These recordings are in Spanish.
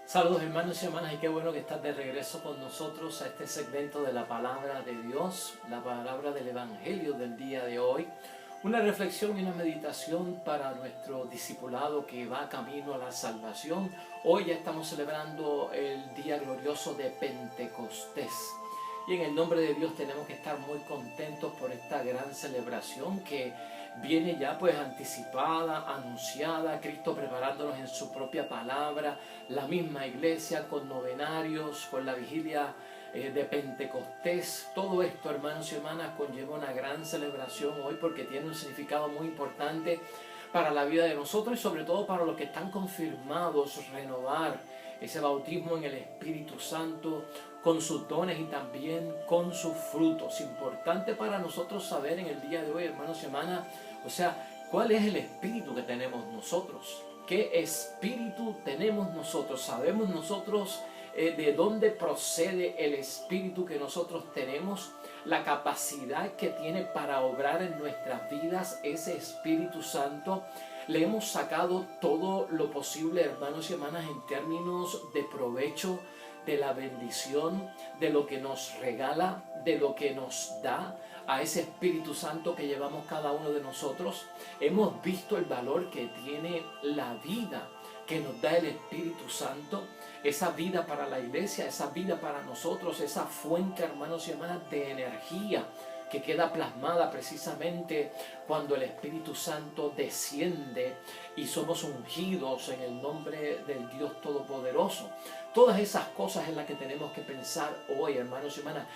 Saludos hermanos y hermanas, y qué bueno que estás de regreso con nosotros a este segmento de la palabra de Dios, la palabra del Evangelio del día de hoy. Una reflexión y una meditación para nuestro discipulado que va camino a la salvación. Hoy ya estamos celebrando el día glorioso de Pentecostés. Y en el nombre de Dios tenemos que estar muy contentos por esta gran celebración que viene ya pues anticipada, anunciada, Cristo preparándonos en su propia palabra, la misma iglesia con novenarios, con la vigilia de Pentecostés. Todo esto, hermanos y hermanas, conlleva una gran celebración hoy porque tiene un significado muy importante para la vida de nosotros y sobre todo para los que están confirmados, renovar ese bautismo en el Espíritu Santo con sus dones y también con sus frutos. Importante para nosotros saber en el día de hoy, hermanos y hermanas, o sea, ¿cuál es el espíritu que tenemos nosotros? ¿Qué espíritu tenemos nosotros? ¿Sabemos nosotros de dónde procede el espíritu que nosotros tenemos? La capacidad que tiene para obrar en nuestras vidas ese Espíritu Santo. Le hemos sacado todo lo posible, hermanos y hermanas, en términos de provecho, de la bendición, de lo que nos regala, de lo que nos da a ese Espíritu Santo que llevamos cada uno de nosotros. Hemos visto el valor que tiene la vida que nos da el Espíritu Santo, esa vida para la iglesia, esa vida para nosotros, esa fuente, hermanos y hermanas, de energía que queda plasmada precisamente cuando el Espíritu Santo desciende y somos ungidos en el nombre del Dios Todopoderoso. Todas esas cosas en las que tenemos que pensar hoy, hermanos y hermanas.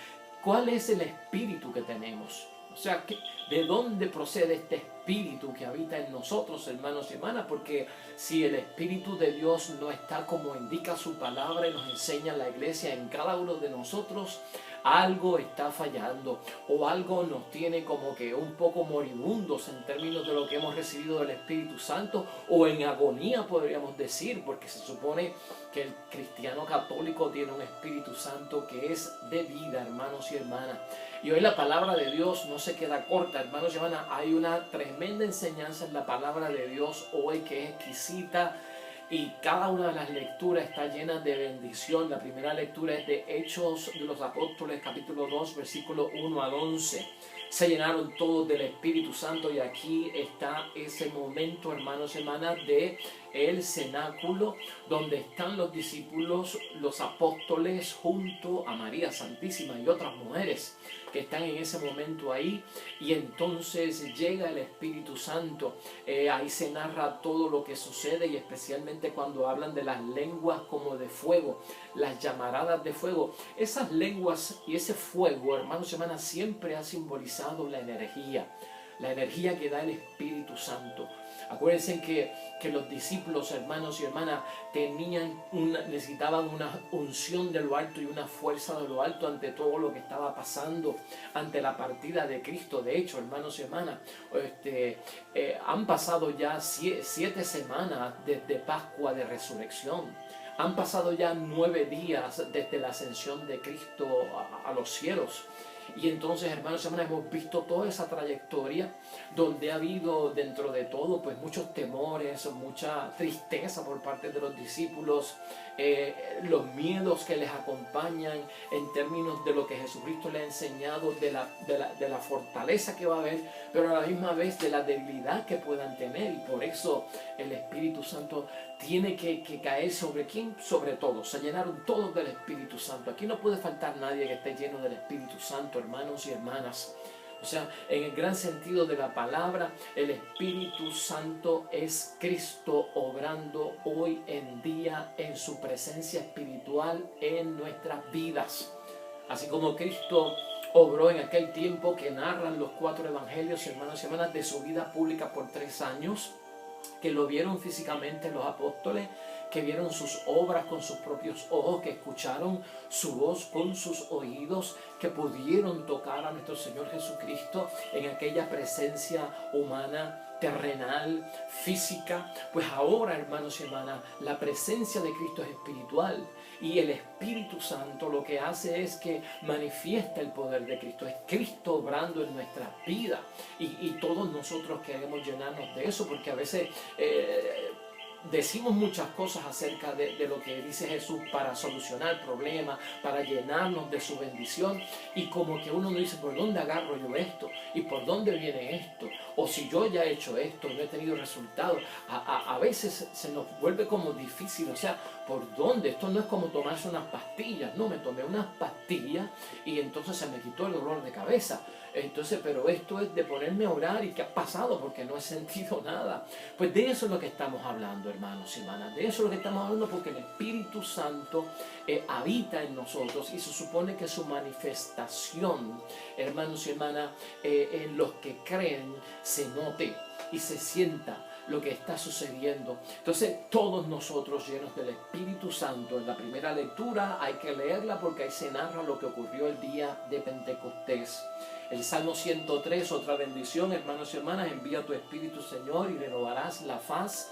¿Cuál es el espíritu que tenemos? O sea, ¿de dónde procede este espíritu que habita en nosotros, hermanos y hermanas? Porque si el Espíritu de Dios no está como indica su palabra y nos enseña la iglesia en cada uno de nosotros, algo está fallando o algo nos tiene como que un poco moribundos en términos de lo que hemos recibido del Espíritu Santo, o en agonía podríamos decir, porque se supone que el cristiano católico tiene un Espíritu Santo que es de vida, hermanos y hermanas. Y hoy la palabra de Dios no se queda corta, hermanos y hermanas. Hay una tremenda enseñanza en la palabra de Dios hoy que es exquisita, y cada una de las lecturas está llena de bendición. La primera lectura es de Hechos de los Apóstoles, capítulo 2, versículo 1 al 11. Se llenaron todos del Espíritu Santo, y aquí está ese momento, hermanos y hermanas, de el cenáculo, donde están los discípulos, los apóstoles, junto a María Santísima y otras mujeres que están en ese momento ahí, y entonces llega el Espíritu Santo. Ahí se narra todo lo que sucede, y especialmente cuando hablan de las lenguas como de fuego, las llamaradas de fuego. Esas lenguas y ese fuego, hermanos y hermanas, siempre ha simbolizado la energía que da el Espíritu Santo. Acuérdense que los discípulos, hermanos y hermanas, necesitaban una unción de lo alto y una fuerza de lo alto ante todo lo que estaba pasando, ante la partida de Cristo. De hecho, hermanos y hermanas, han pasado ya 7 semanas desde Pascua de Resurrección. Han pasado ya 9 días desde la ascensión de Cristo a los cielos. Y entonces, hermanos y hermanas, hemos visto toda esa trayectoria donde ha habido dentro de todo pues muchos temores, mucha tristeza por parte de los discípulos, los miedos que les acompañan en términos de lo que Jesucristo les ha enseñado, de la fortaleza que va a haber, pero a la misma vez de la debilidad que puedan tener. Y por eso el Espíritu Santo tiene que caer sobre ¿quién? Sobre todos. Se llenaron todos del Espíritu Santo. Aquí no puede faltar nadie que esté lleno del Espíritu Santo, hermanos y hermanas. O sea, en el gran sentido de la palabra, el Espíritu Santo es Cristo obrando hoy en día en su presencia espiritual en nuestras vidas. Así como Cristo obró en aquel tiempo que narran los 4 evangelios, hermanos y hermanas, de su vida pública por 3 años, que lo vieron físicamente los apóstoles, que vieron sus obras con sus propios ojos, que escucharon su voz con sus oídos, que pudieron tocar a nuestro Señor Jesucristo en aquella presencia humana, terrenal, física. Pues ahora, hermanos y hermanas, la presencia de Cristo es espiritual, y el Espíritu Santo lo que hace es que manifiesta el poder de Cristo. Es Cristo obrando en nuestras vidas, y todos nosotros queremos llenarnos de eso, porque a veces decimos muchas cosas acerca de lo que dice Jesús para solucionar problemas, para llenarnos de su bendición, y como que uno no dice, ¿por dónde agarro yo esto? ¿Y por dónde viene esto? O si yo ya he hecho esto, no he tenido resultados. A veces se nos vuelve como difícil, o sea, ¿por dónde? Esto no es como tomarse unas pastillas. No, me tomé unas pastillas y entonces se me quitó el dolor de cabeza. Entonces, pero esto es de ponerme a orar. ¿Y qué ha pasado? Porque no he sentido nada. Pues de eso es lo que estamos hablando, hermanos y hermanas. De eso es lo que estamos hablando, porque el Espíritu Santo habita en nosotros, y se supone que su manifestación, hermanos y hermanas, en los que creen, se note y se sienta lo que está sucediendo. Entonces, todos nosotros llenos del Espíritu Santo, en la primera lectura hay que leerla porque ahí se narra lo que ocurrió el día de Pentecostés. El Salmo 103, otra bendición, hermanos y hermanas: envía tu Espíritu, Señor, y renovarás la faz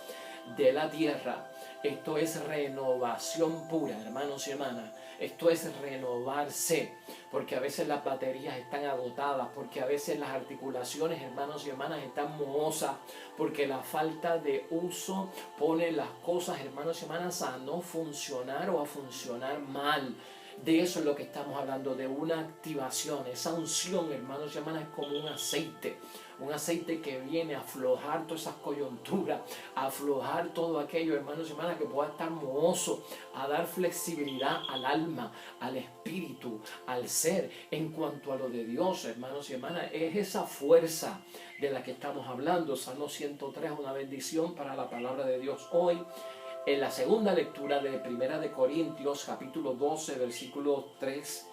de la tierra. Esto es renovación pura, hermanos y hermanas. Esto es renovarse, porque a veces las baterías están agotadas, porque a veces las articulaciones, hermanos y hermanas, están mohosas, porque la falta de uso pone las cosas, hermanos y hermanas, a no funcionar o a funcionar mal. De eso es lo que estamos hablando, de una activación. Esa unción, hermanos y hermanas, es como un aceite que viene a aflojar todas esas coyunturas, a aflojar todo aquello, hermanos y hermanas, que pueda estar mohoso, a dar flexibilidad al alma, al espíritu, al ser. En cuanto a lo de Dios, hermanos y hermanas, es esa fuerza de la que estamos hablando. Salmo 103 es una bendición para la palabra de Dios hoy. En la segunda lectura de Primera de Corintios, capítulo 12, versículos 3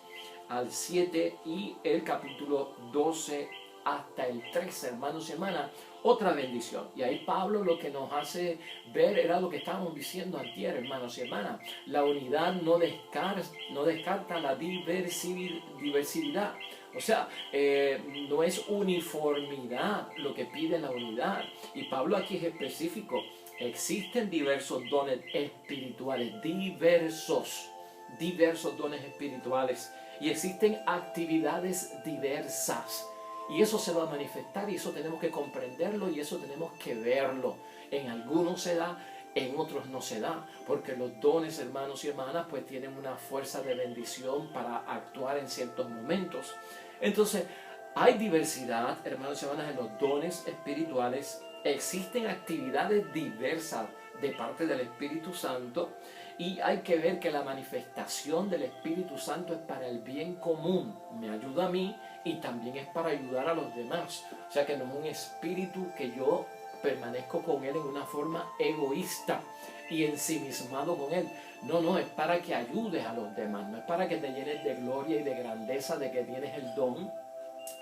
al 7, y el capítulo 12 hasta el 13, hermanos y hermanas, otra bendición. Y ahí Pablo lo que nos hace ver era lo que estábamos diciendo antier, hermanos y hermanas. La unidad no descarta la diversidad. O sea, no es uniformidad lo que pide la unidad. Y Pablo aquí es específico. Existen diversos dones espirituales, diversos dones espirituales, y existen actividades diversas, y eso se va a manifestar, y eso tenemos que comprenderlo, y eso tenemos que verlo. En algunos se da, en otros no se da, porque los dones, hermanos y hermanas, pues tienen una fuerza de bendición para actuar en ciertos momentos. Entonces, hay diversidad, hermanos y hermanas, en los dones espirituales. Existen actividades diversas de parte del Espíritu Santo, y hay que ver que la manifestación del Espíritu Santo es para el bien común. Me ayuda a mí y también es para ayudar a los demás. O sea que no es un espíritu que yo permanezco con él en una forma egoísta y ensimismado con él. No, es para que ayudes a los demás. No es para que te llenes de gloria y de grandeza de que tienes el don.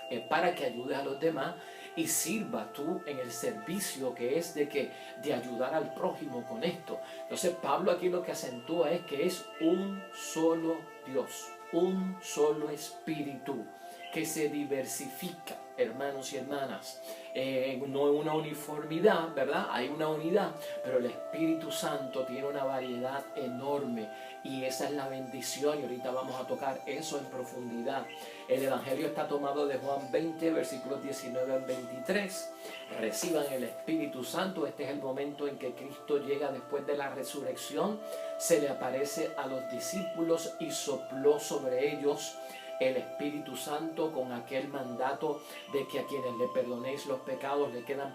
Es para que ayudes a los demás y sirva tú en el servicio que es de ayudar al prójimo con esto. Entonces Pablo aquí lo que acentúa es que es un solo Dios, un solo Espíritu que se diversifica, hermanos y hermanas. No es una uniformidad, ¿verdad? Hay una unidad, pero el Espíritu Santo tiene una variedad enorme, y esa es la bendición, y ahorita vamos a tocar eso en profundidad. El Evangelio está tomado de Juan 20, versículos 19 al 23. Reciban el Espíritu Santo. Este es el momento en que Cristo llega después de la resurrección. Se le aparece a los discípulos y sopló sobre ellos el Espíritu Santo con aquel mandato de que a quienes le perdonéis los pecados le quedan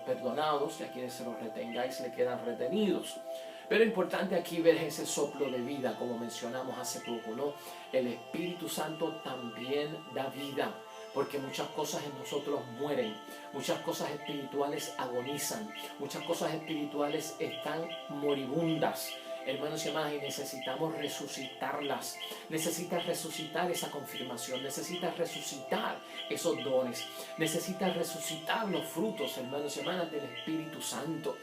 perdonados, y a quienes se los retengáis le quedan retenidos. Pero es importante aquí ver ese soplo de vida, como mencionamos hace poco, ¿no? El Espíritu Santo también da vida, porque muchas cosas en nosotros mueren, muchas cosas espirituales agonizan, muchas cosas espirituales están moribundas, hermanos y hermanas, y necesitamos resucitarlas. Necesitas resucitar esa confirmación, necesitas resucitar esos dones, necesitas resucitar los frutos, hermanos y hermanas, del Espíritu Santo.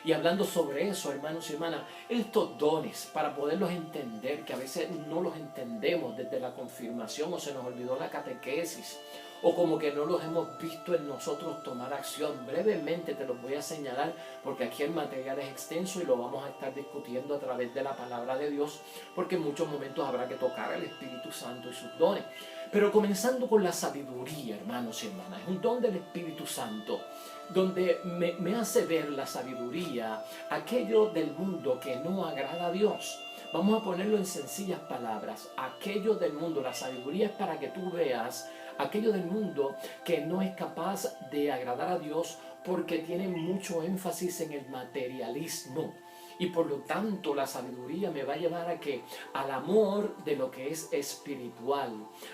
Y hablando sobre eso, hermanos y hermanas, estos dones, para poderlos entender, que a veces no los entendemos desde la confirmación, o se nos olvidó la catequesis, o como que no los hemos visto en nosotros tomar acción. Brevemente te los voy a señalar porque aquí el material es extenso y lo vamos a estar discutiendo a través de la palabra de Dios, porque en muchos momentos habrá que tocar al Espíritu Santo y sus dones. Pero comenzando con la sabiduría, hermanos y hermanas, es un don del Espíritu Santo donde me hace ver la sabiduría, aquello del mundo que no agrada a Dios. Vamos a ponerlo en sencillas palabras. Aquello del mundo, la sabiduría es para que tú veas aquello del mundo que no es capaz de agradar a Dios porque tiene mucho énfasis en el materialismo. Y por lo tanto la sabiduría me va a llevar a que al amor de lo que es espiritual,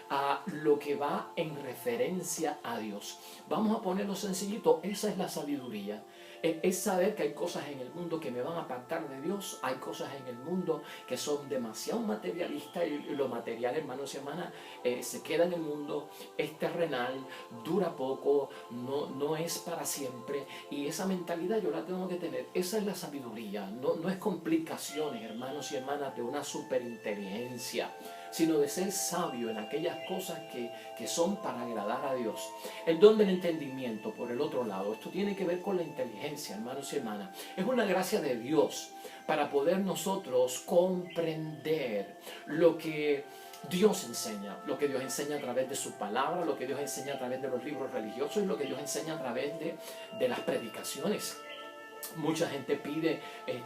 a lo que va en referencia a Dios. Vamos a ponerlo sencillito, esa es la sabiduría. Es saber que hay cosas en el mundo que me van a apartar de Dios, hay cosas en el mundo que son demasiado materialistas y lo material, hermanos y hermanas, se queda en el mundo, es terrenal, dura poco, no es para siempre, y esa mentalidad yo la tengo que tener. Esa es la sabiduría, no es complicaciones, hermanos y hermanas, de una superinteligencia, sino de ser sabio en aquellas cosas que son para agradar a Dios. El don del entendimiento, por el otro lado, esto tiene que ver con la inteligencia, hermanos y hermanas. Es una gracia de Dios para poder nosotros comprender lo que Dios enseña, lo que Dios enseña a través de su palabra, lo que Dios enseña a través de los libros religiosos y lo que Dios enseña a través de las predicaciones. Mucha gente pide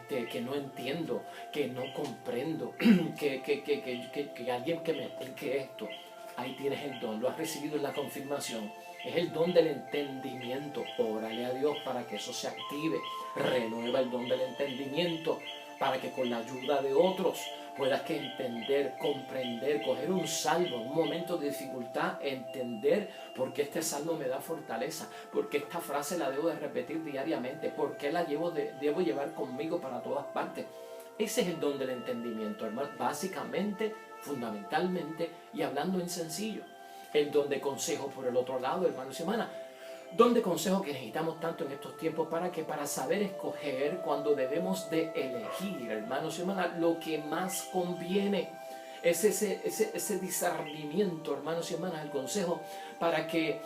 que no entiendo, que no comprendo, que alguien que me explique esto. Ahí tienes el don, lo has recibido en la confirmación. Es el don del entendimiento. Órale a Dios para que eso se active. Renueva el don del entendimiento para que con la ayuda de otros puedas que entender, comprender, coger un salmo, un momento de dificultad, entender por qué este salmo me da fortaleza, por qué esta frase la debo de repetir diariamente, por qué la debo llevar conmigo para todas partes. Ese es el don del entendimiento, hermano, básicamente, fundamentalmente y hablando en sencillo. El don de consejo por el otro lado, hermanos y hermanas. Don de consejo que necesitamos tanto en estos tiempos para saber escoger cuando debemos de elegir, hermanos y hermanas, lo que más conviene. Es ese discernimiento, hermanos y hermanas, el consejo para que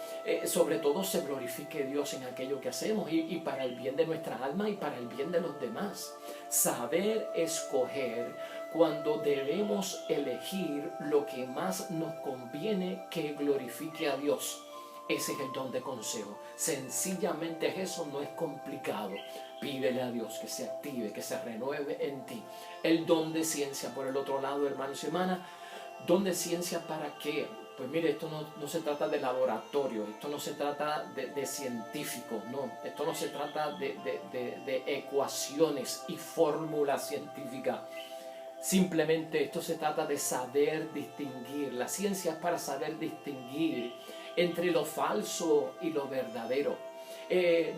sobre todo se glorifique Dios en aquello que hacemos y para el bien de nuestra alma y para el bien de los demás. Saber escoger cuando debemos elegir lo que más nos conviene que glorifique a Dios. Ese es el don de consejo. Sencillamente es eso, no es complicado. Pídele a Dios que se active, que se renueve en ti. El don de ciencia, por el otro lado, hermanos y hermanas. ¿Don de ciencia para qué? Pues mire, esto no se trata de laboratorio, esto no se trata de científicos, no. Esto no se trata de ecuaciones y fórmulas científicas. Simplemente esto se trata de saber distinguir. La ciencia es para saber distinguir entre lo falso y lo verdadero.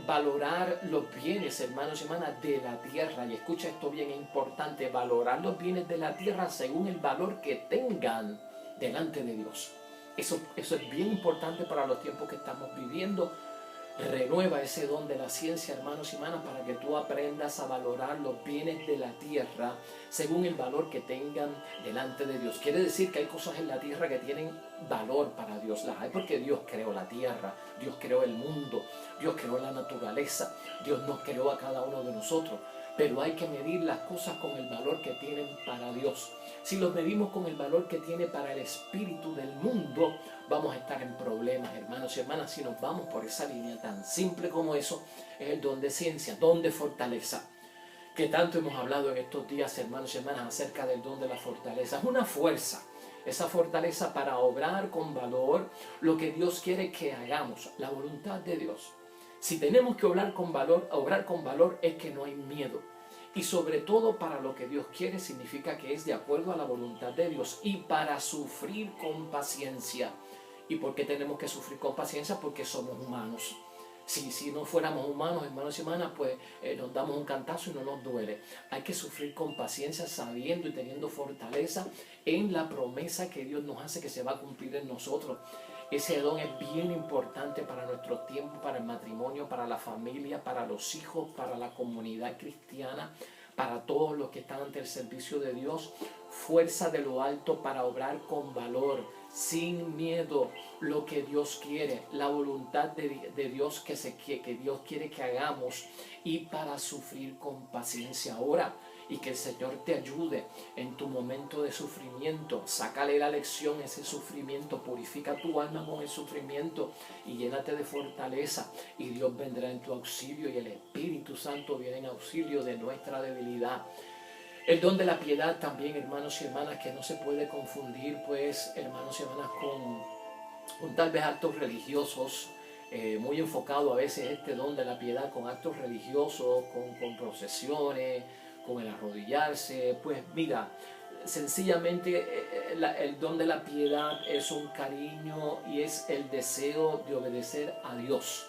Valorar los bienes, hermanos y hermanas, de la tierra. Y escucha esto bien, es importante. Valorar los bienes de la tierra según el valor que tengan delante de Dios. Eso es bien importante para los tiempos que estamos viviendo. Renueva ese don de la ciencia, hermanos y hermanas, para que tú aprendas a valorar los bienes de la tierra según el valor que tengan delante de Dios. Quiere decir que hay cosas en la tierra que tienen valor para Dios. Las hay porque Dios creó la tierra, Dios creó el mundo, Dios creó la naturaleza, Dios nos creó a cada uno de nosotros. Pero hay que medir las cosas con el valor que tienen para Dios. Si los medimos con el valor que tiene para el espíritu del mundo, vamos a estar en problemas, hermanos y hermanas. Si nos vamos por esa línea tan simple como eso, es el don de ciencia, don de fortaleza, que tanto hemos hablado en estos días, hermanos y hermanas, acerca del don de la fortaleza. Es una fuerza, esa fortaleza para obrar con valor lo que Dios quiere que hagamos, la voluntad de Dios. Si tenemos que obrar con valor es que no hay miedo. Y sobre todo para lo que Dios quiere significa que es de acuerdo a la voluntad de Dios y para sufrir con paciencia. ¿Y por qué tenemos que sufrir con paciencia? Porque somos humanos. Si no fuéramos humanos, hermanos y hermanas, pues nos damos un cantazo y no nos duele. Hay que sufrir con paciencia, sabiendo y teniendo fortaleza en la promesa que Dios nos hace que se va a cumplir en nosotros. Ese don es bien importante para nuestro tiempo, para el matrimonio, para la familia, para los hijos, para la comunidad cristiana, para todos los que están ante el servicio de Dios, fuerza de lo alto para obrar con valor, sin miedo, lo que Dios quiere, la voluntad de Dios que Dios quiere que hagamos, y para sufrir con paciencia. Ora y que el Señor te ayude en tu momento de sufrimiento. Sácale la lección a ese sufrimiento, purifica tu alma con el sufrimiento y llénate de fortaleza, y Dios vendrá en tu auxilio, y el Espíritu Santo viene en auxilio de nuestra debilidad. El don de la piedad también, hermanos y hermanas, que no se puede confundir, pues, hermanos y hermanas, con tal vez actos religiosos, muy enfocado a veces este don de la piedad con actos religiosos, con procesiones, con el arrodillarse. Pues mira, sencillamente el don de la piedad es un cariño y es el deseo de obedecer a Dios.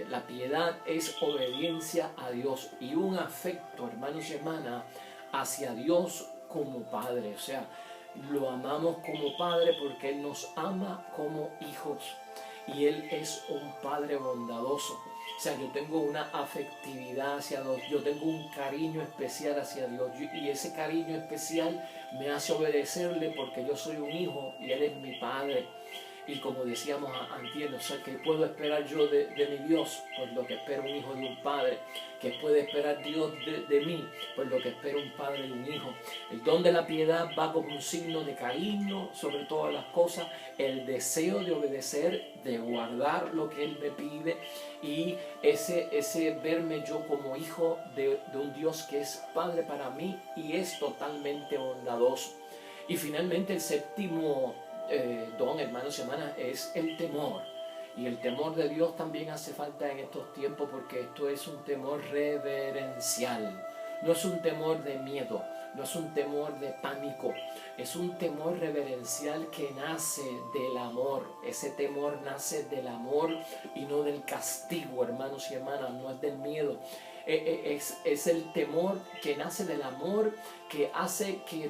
La piedad es obediencia a Dios y un afecto, hermanos y hermanas, hacia Dios como Padre. O sea, lo amamos como Padre porque Él nos ama como hijos y Él es un Padre bondadoso. O sea, yo tengo una afectividad hacia Dios, yo tengo un cariño especial hacia Dios, y ese cariño especial me hace obedecerle porque yo soy un hijo y Él es mi Padre. Y como decíamos antier, o sea, ¿qué puedo esperar yo de mi Dios? Pues lo que espera un hijo de un padre. ¿Qué puede esperar Dios de mí? Pues lo que espera un padre de un hijo. El don de la piedad va como un signo de cariño sobre todas las cosas, el deseo de obedecer, de guardar lo que Él me pide, y ese verme yo como hijo de un Dios que es Padre para mí y es totalmente bondadoso. Y finalmente el séptimo don, hermanos y hermanas, es el temor. Y el temor de Dios también hace falta en estos tiempos, porque esto es un temor reverencial. No es un temor de miedo, no es un temor de pánico, es un temor reverencial que nace del amor. Ese temor nace del amor y no del castigo, hermanos y hermanas, no es del miedo. Es el temor que nace del amor, que hace que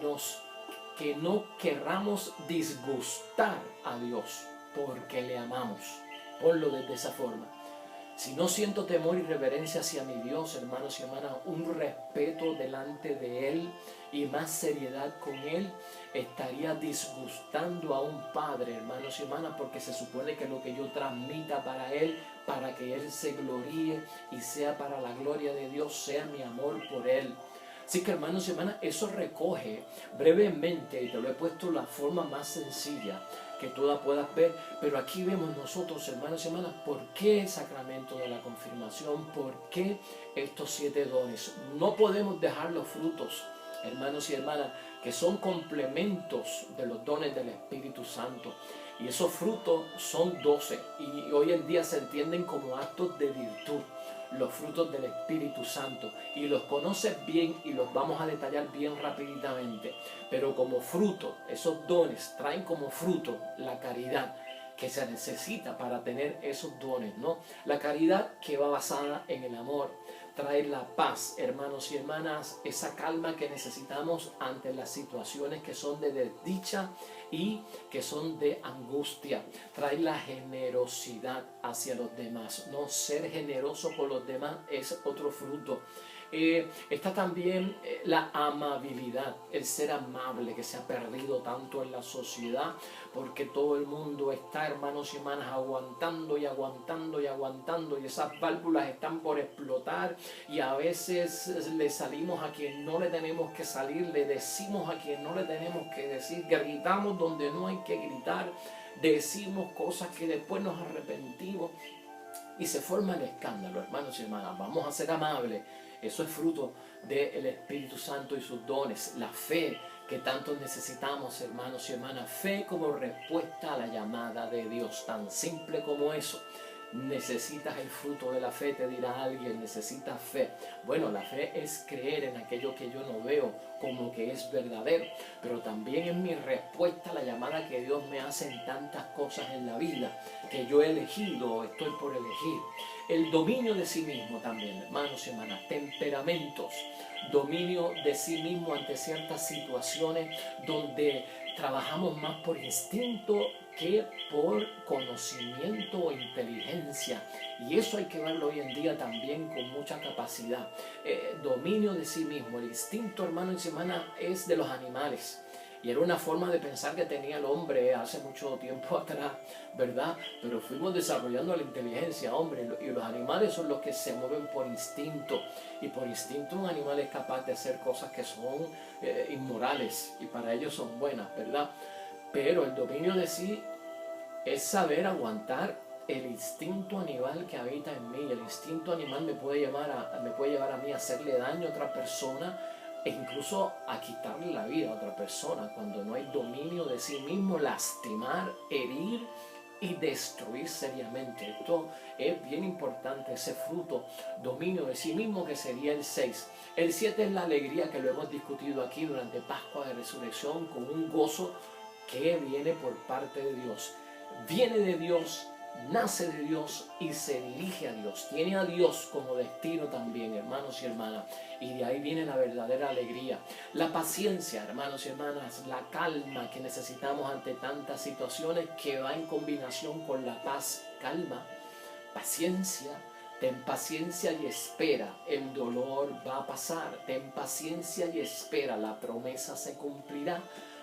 no querramos disgustar a Dios porque le amamos. Ponlo desde esa forma. Si no siento temor y reverencia hacia mi Dios, hermanos y hermanas, un respeto delante de Él y más seriedad con Él, estaría disgustando a un padre, hermanos y hermanas, porque se supone que lo que yo transmita para Él, para que Él se gloríe y sea para la gloria de Dios, sea mi amor por Él. Así que, hermanos y hermanas, eso recoge brevemente, y te lo he puesto de la forma más sencilla que tú la puedas ver, pero aquí vemos nosotros, hermanos y hermanas, por qué el sacramento de la confirmación, por qué estos 7 dones. No podemos dejar los frutos, hermanos y hermanas, que son complementos de los dones del Espíritu Santo. Y esos frutos son 12, y hoy en día se entienden como actos de virtud, los frutos del Espíritu Santo, y los conoces bien y los vamos a detallar bien rápidamente. Pero como fruto, esos dones traen como fruto la caridad que se necesita para tener esos dones, ¿no? La caridad que va basada en el amor, traer la paz, hermanos y hermanas, esa calma que necesitamos ante las situaciones que son de desdicha y que son de angustia. Traer la generosidad hacia los demás, no ser generoso con los demás es otro fruto. Está también la amabilidad, el ser amable, que se ha perdido tanto en la sociedad, porque todo el mundo está, hermanos y hermanas, aguantando y aguantando y aguantando, y esas válvulas están por explotar, y a veces le salimos a quien no le tenemos que salir, le decimos a quien no le tenemos que decir, gritamos donde no hay que gritar, decimos cosas que después nos arrepentimos y se forma el escándalo, hermanos y hermanas. Vamos a ser amables. Eso es fruto del Espíritu Santo y sus dones. La fe que tanto necesitamos, hermanos y hermanas. Fe como respuesta a la llamada de Dios. Tan simple como eso. Necesitas el fruto de la fe, te dirá alguien, necesitas fe. Bueno, la fe es creer en aquello que yo no veo como que es verdadero, pero también es mi respuesta a la llamada que Dios me hace en tantas cosas en la vida que yo he elegido o estoy por elegir. El dominio de sí mismo también, hermanos y hermanas, temperamentos, dominio de sí mismo ante ciertas situaciones donde trabajamos más por instinto que por conocimiento o inteligencia. Y eso hay que verlo hoy en día también con mucha capacidad. Dominio de sí mismo. El instinto, hermanos y hermanas, es de los animales. Y era una forma de pensar que tenía el hombre hace mucho tiempo atrás, ¿verdad? Pero fuimos desarrollando la inteligencia, hombre, y los animales son los que se mueven por instinto. Y por instinto un animal es capaz de hacer cosas que son inmorales y para ellos son buenas, ¿verdad? Pero el dominio de sí es saber aguantar el instinto animal que habita en mí. El instinto animal me puede llevar a mí a hacerle daño a otra persona e incluso a quitarle la vida a otra persona cuando no hay dominio de sí mismo, lastimar, herir y destruir seriamente. Esto es bien importante, ese fruto, dominio de sí mismo, que sería el 6. El 7 es la alegría, que lo hemos discutido aquí durante Pascua de Resurrección, con un gozo que viene por parte de Dios. Viene de Dios, nace de Dios y se dirige a Dios. Tiene a Dios como destino también, hermanos y hermanas. Y de ahí viene la verdadera alegría. La paciencia, hermanos y hermanas, la calma que necesitamos ante tantas situaciones, que va en combinación con la paz. Calma, paciencia. Ten paciencia y espera, el dolor va a pasar. Ten paciencia y espera, la promesa se cumplirá.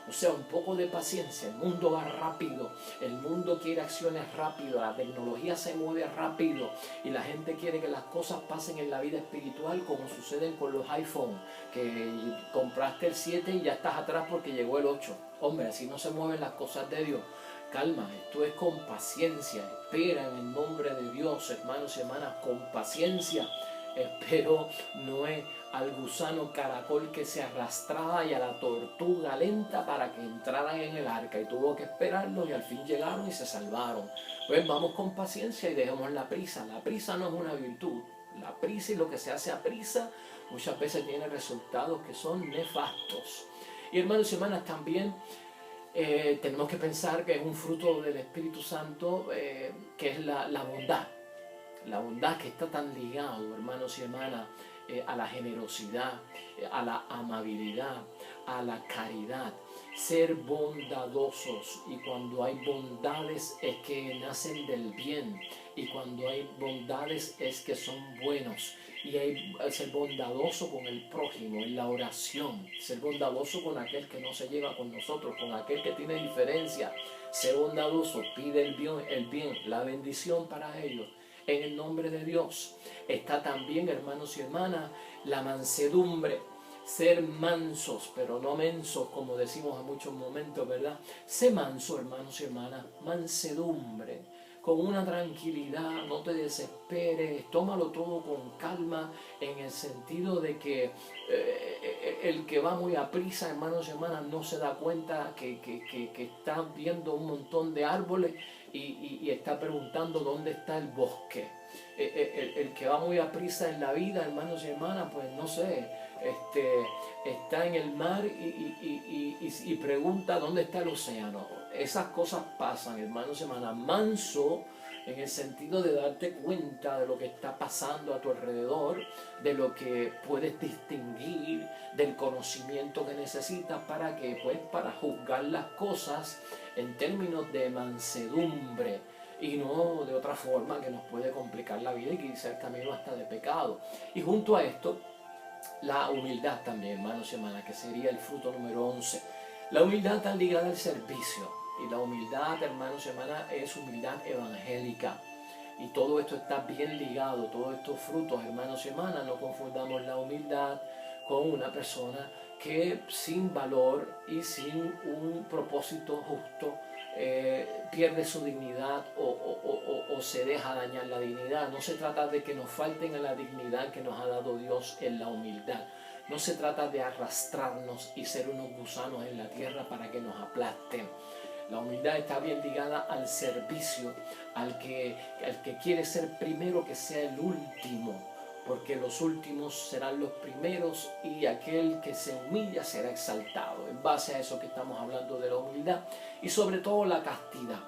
O sea, un poco de paciencia. El mundo va rápido, el mundo quiere acciones rápidas, la tecnología se mueve rápido y la gente quiere que las cosas pasen en la vida espiritual como suceden con los iPhone, que compraste el 7 y ya estás atrás porque llegó el 8. Hombre, así no se mueven las cosas de Dios. Calma, esto es con paciencia. Espera en el nombre de Dios, hermanos y hermanas, con paciencia. Espero no es al gusano caracol que se arrastraba y a la tortuga lenta para que entraran en el arca, y tuvo que esperarlos y al fin llegaron y se salvaron. Pues vamos con paciencia y dejemos la prisa. La prisa no es una virtud. La prisa y lo que se hace a prisa muchas veces tiene resultados que son nefastos. Y hermanos y hermanas, también tenemos que pensar que es un fruto del Espíritu Santo, que es la bondad. La bondad, que está tan ligado, hermanos y hermanas, a la generosidad, a la amabilidad, a la caridad. Ser bondadosos, y cuando hay bondades es que nacen del bien, y cuando hay bondades es que son buenos. Y hay ser bondadoso con el prójimo en la oración, ser bondadoso con aquel que no se lleva con nosotros, con aquel que tiene diferencia. Ser bondadoso, pide el bien, la bendición para ellos. En el nombre de Dios está también, hermanos y hermanas, la mansedumbre. Ser mansos, pero no mensos, como decimos en muchos momentos, ¿verdad? Sé manso, hermanos y hermanas, mansedumbre, con una tranquilidad, no te desesperes, tómalo todo con calma, en el sentido de que el que va muy a prisa, hermanos y hermanas, no se da cuenta que está viendo un montón de árboles y está preguntando dónde está el bosque. El que va muy a prisa en la vida, hermanos y hermanas, pues no sé, está en el mar y pregunta dónde está el océano. Esas cosas pasan, hermanos y hermanas. Manso en el sentido de darte cuenta de lo que está pasando a tu alrededor, de lo que puedes distinguir, del conocimiento que necesitas para que, pues, para juzgar las cosas en términos de mansedumbre, y no de otra forma que nos puede complicar la vida y quizá el camino hasta de pecado. Y junto a esto, la humildad también, hermanos y hermanas, que sería el fruto número 11. La humildad está ligada al servicio, y la humildad, hermanos y hermanas, es humildad evangélica. Y todo esto está bien ligado, todos estos frutos, hermanos y hermanas. No confundamos la humildad con una persona que sin valor y sin un propósito justo pierde su dignidad o se deja dañar la dignidad. No se trata de que nos falten a la dignidad que nos ha dado Dios en la humildad. No se trata de arrastrarnos y ser unos gusanos en la tierra para que nos aplasten. La humildad está bien ligada al servicio, al que quiere ser primero que sea el último, porque los últimos serán los primeros y aquel que se humilla será exaltado. En base a eso que estamos hablando de la humildad, y sobre todo la castidad.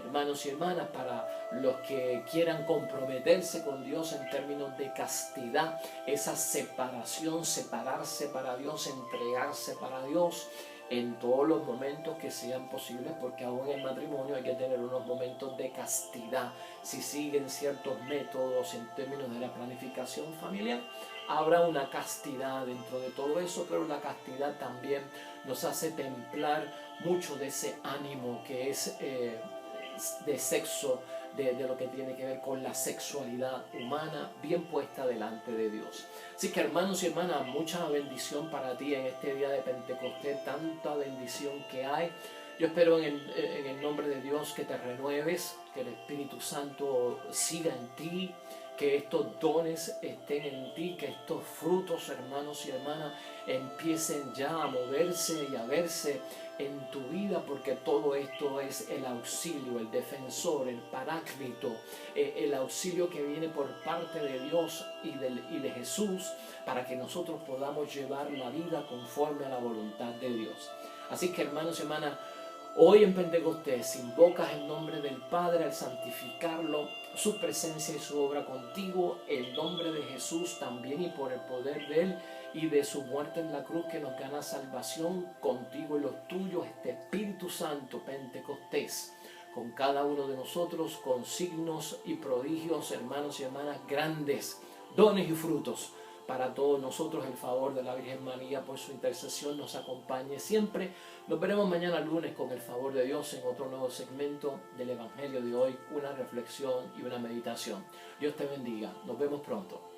hermanos y hermanas, para los que quieran comprometerse con Dios en términos de castidad, esa separación, separarse para Dios, entregarse para Dios en todos los momentos que sean posibles, porque aún en el matrimonio hay que tener unos momentos de castidad. Si siguen ciertos métodos en términos de la planificación familiar, habrá una castidad dentro de todo eso, pero la castidad también nos hace templar mucho de ese ánimo que es de sexo, de lo que tiene que ver con la sexualidad humana bien puesta delante de Dios. Así que, hermanos y hermanas, mucha bendición para ti en este día de Pentecostés, tanta bendición que hay. Yo espero en el nombre de Dios que te renueves, que el Espíritu Santo siga en ti, que estos dones estén en ti, que estos frutos, hermanos y hermanas, empiecen ya a moverse y a verse en tu vida, porque todo esto es el auxilio, el defensor, el paráclito, el auxilio que viene por parte de Dios y de Jesús, para que nosotros podamos llevar la vida conforme a la voluntad de Dios. Así que, hermanos y hermanas, hoy en Pentecostés invocas el nombre del Padre al santificarlo, su presencia y su obra contigo, el nombre de Jesús también, y por el poder de Él y de su muerte en la cruz que nos gana salvación, contigo y los tuyos, este Espíritu Santo Pentecostés, con cada uno de nosotros, con signos y prodigios, hermanos y hermanas, grandes dones y frutos. Para todos nosotros, el favor de la Virgen María por su intercesión nos acompañe siempre. Nos veremos mañana lunes con el favor de Dios en otro nuevo segmento del Evangelio de hoy, una reflexión y una meditación. Dios te bendiga. Nos vemos pronto.